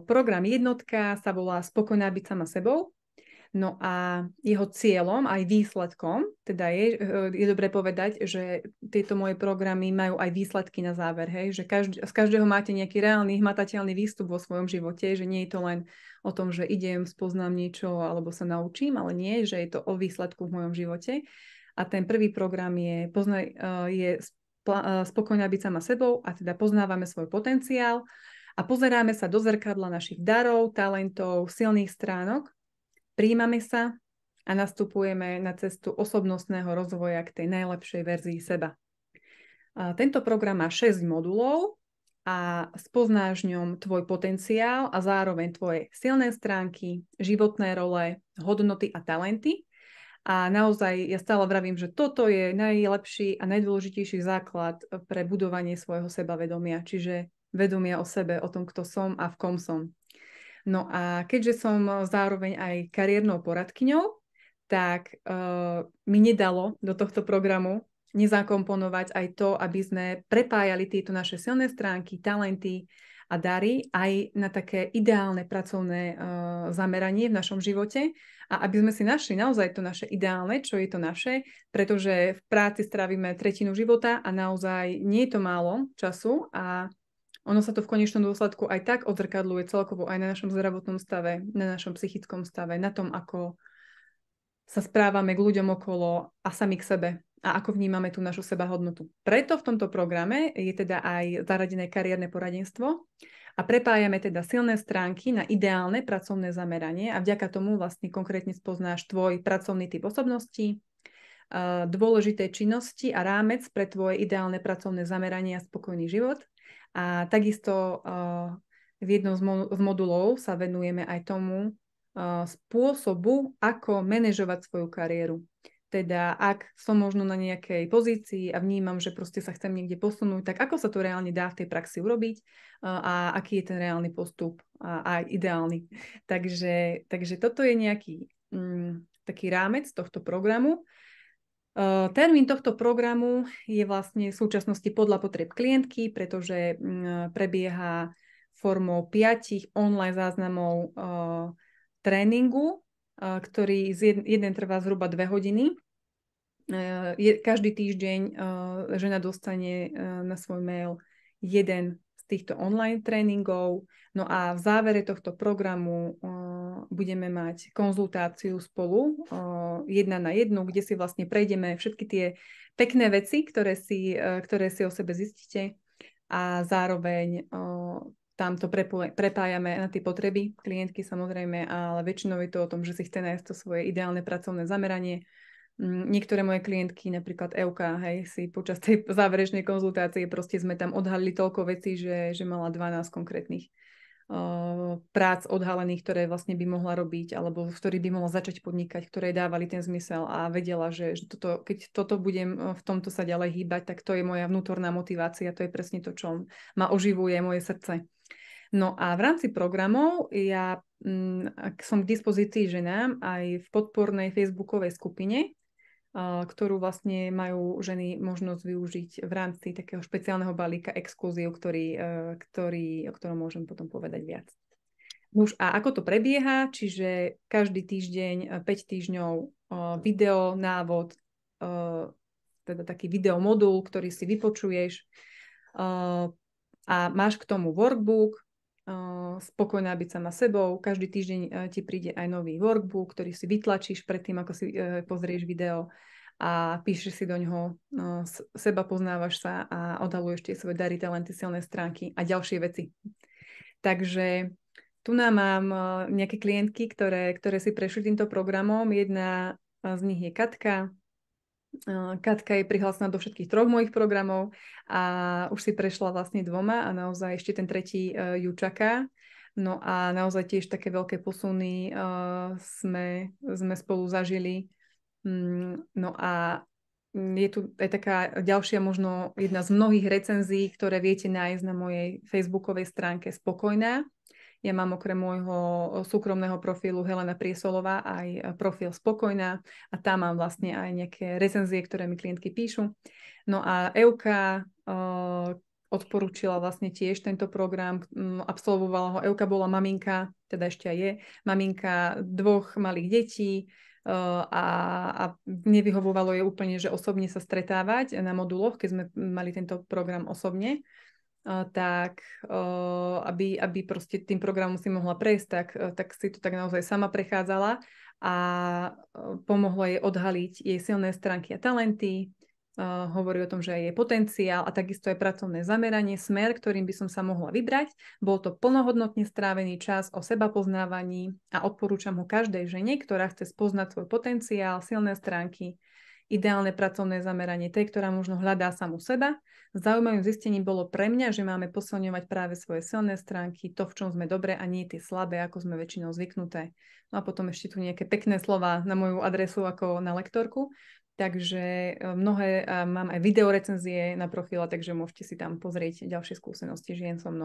Program jednotka sa volá Spokojná byť sama sebou. No a jeho cieľom, aj výsledkom, teda je dobre povedať, že tieto moje programy majú aj výsledky na záver, hej? Že z každého máte nejaký reálny, hmatateľný výstup vo svojom živote, že nie je to len o tom, že idem, spoznám niečo alebo sa naučím, ale nie, že je to o výsledku v mojom živote. A ten prvý program je Spokojná byť sama sebou, a teda poznávame svoj potenciál a pozeráme sa do zrkadla našich darov, talentov, silných stránok. Prijímame sa a nastupujeme na cestu osobnostného rozvoja k tej najlepšej verzii seba. Tento program má 6 modulov a spoznáš v ňom tvoj potenciál a zároveň tvoje silné stránky, životné role, hodnoty a talenty. A naozaj ja stále vravím, že toto je najlepší a najdôležitejší základ pre budovanie svojho sebavedomia, čiže vedomia o sebe, o tom, kto som a v kom som. No a keďže som zároveň aj kariérnou poradkyňou, tak mi nedalo do tohto programu nezakomponovať aj to, aby sme prepájali tieto naše silné stránky, talenty a dary aj na také ideálne pracovné zameranie v našom živote a aby sme si našli naozaj to naše ideálne, čo je to naše, pretože v práci strávime tretinu života a naozaj nie je to málo času a ono sa to v konečnom dôsledku aj tak odzrkadluje celkovo aj na našom zdravotnom stave, na našom psychickom stave, na tom, ako sa správame k ľuďom okolo a sami k sebe a ako vnímame tú našu sebahodnotu. Preto v tomto programe je teda aj zaradené kariérne poradenstvo a prepájame teda silné stránky na ideálne pracovné zameranie a vďaka tomu vlastne konkrétne spoznáš tvoj pracovný typ osobnosti, dôležité činnosti a rámec pre tvoje ideálne pracovné zameranie a spokojný život. A takisto v jednom z modulov sa venujeme aj tomu spôsobu, ako manažovať svoju kariéru. Teda ak som možno na nejakej pozícii a vnímam, že proste sa chcem niekde posunúť, tak ako sa to reálne dá v tej praxi urobiť a aký je ten reálny postup a ideálny. Takže toto je nejaký taký rámec tohto programu. Termín tohto programu je vlastne v súčasnosti podľa potrieb klientky, pretože prebieha formou 5 online záznamov tréningu, ktorý jeden trvá zhruba 2 hodiny. Každý týždeň žena dostane na svoj mail jeden z týchto online tréningov. No a v závere tohto programu budeme mať konzultáciu spolu 1 na 1, kde si vlastne prejdeme všetky tie pekné veci, ktoré si o sebe zistíte a zároveň tam to prepájame na tie potreby klientky samozrejme, ale väčšinou je to o tom, že si chce nájsť to svoje ideálne pracovné zameranie. Niektoré moje klientky, napríklad Euka, hej, si počas tej záverečnej konzultácie proste sme tam odhalili toľko vecí, že mala 12 konkrétnych prác odhalených, ktoré vlastne by mohla robiť, alebo v ktorých by mohla začať podnikať, ktoré dávali ten zmysel a vedela, že keď toto budem v tomto sa ďalej hýbať, tak to je moja vnútorná motivácia, to je presne to, čo ma oživuje, moje srdce. No a v rámci programov ja som k dispozícii ženám aj v podpornej facebookovej skupine, ktorú vlastne majú ženy možnosť využiť v rámci takého špeciálneho balíka exkluzív, o ktorom môžem potom povedať viac. Už a ako to prebieha, čiže každý týždeň, 5 týždňov video, návod, teda taký videomodul, ktorý si vypočuješ a máš k tomu workbook, spokojná byť sama sebou. Každý týždeň ti príde aj nový workbook, ktorý si vytlačíš predtým, ako si pozrieš video a píšeš si do ňoho, seba poznávaš sa a odhaluješ tie svoje dary, talenty, silné stránky a ďalšie veci. Takže tu mám nejaké klientky, ktoré si prešli týmto programom. Jedna z nich je Katka. Katka je prihlásená do všetkých 3 mojich programov a už si prešla vlastne 2 a naozaj ešte ten tretí ju čaká. No a naozaj tiež také veľké posuny sme spolu zažili. No a je tu aj taká ďalšia, možno jedna z mnohých recenzií, ktoré viete nájsť na mojej facebookovej stránke Spokojná. Ja mám okrem môjho súkromného profilu Helena Priesolová aj profil Spokojná a tam mám vlastne aj nejaké recenzie, ktoré mi klientky píšu. No a Euka odporúčila vlastne tiež tento program, absolvovala ho. Euka bola maminka, teda ešte aj je, maminka 2 malých detí a nevyhovovalo jej úplne, že osobne sa stretávať na moduloch, keď sme mali tento program osobne, tak aby proste tým programom si mohla prejsť, tak si to tak naozaj sama prechádzala a pomohlo jej odhaliť jej silné stránky a talenty. Hovorí o tom, že je potenciál a takisto aj pracovné zameranie, smer, ktorým by som sa mohla vybrať. Bol to plnohodnotne strávený čas o seba poznávaní a odporúčam ho každej žene, ktorá chce spoznať svoj potenciál, silné stránky, ideálne pracovné zameranie tej, ktorá možno hľadá samu seba. Zaujímavým zistením bolo pre mňa, že máme posilňovať práve svoje silné stránky, to, v čom sme dobré a nie tie slabé, ako sme väčšinou zvyknuté. No a potom ešte tu nejaké pekné slova na moju adresu ako na lektorku. Takže mnohé, mám aj videorecenzie na profile, takže môžete si tam pozrieť ďalšie skúsenosti žien so mnou.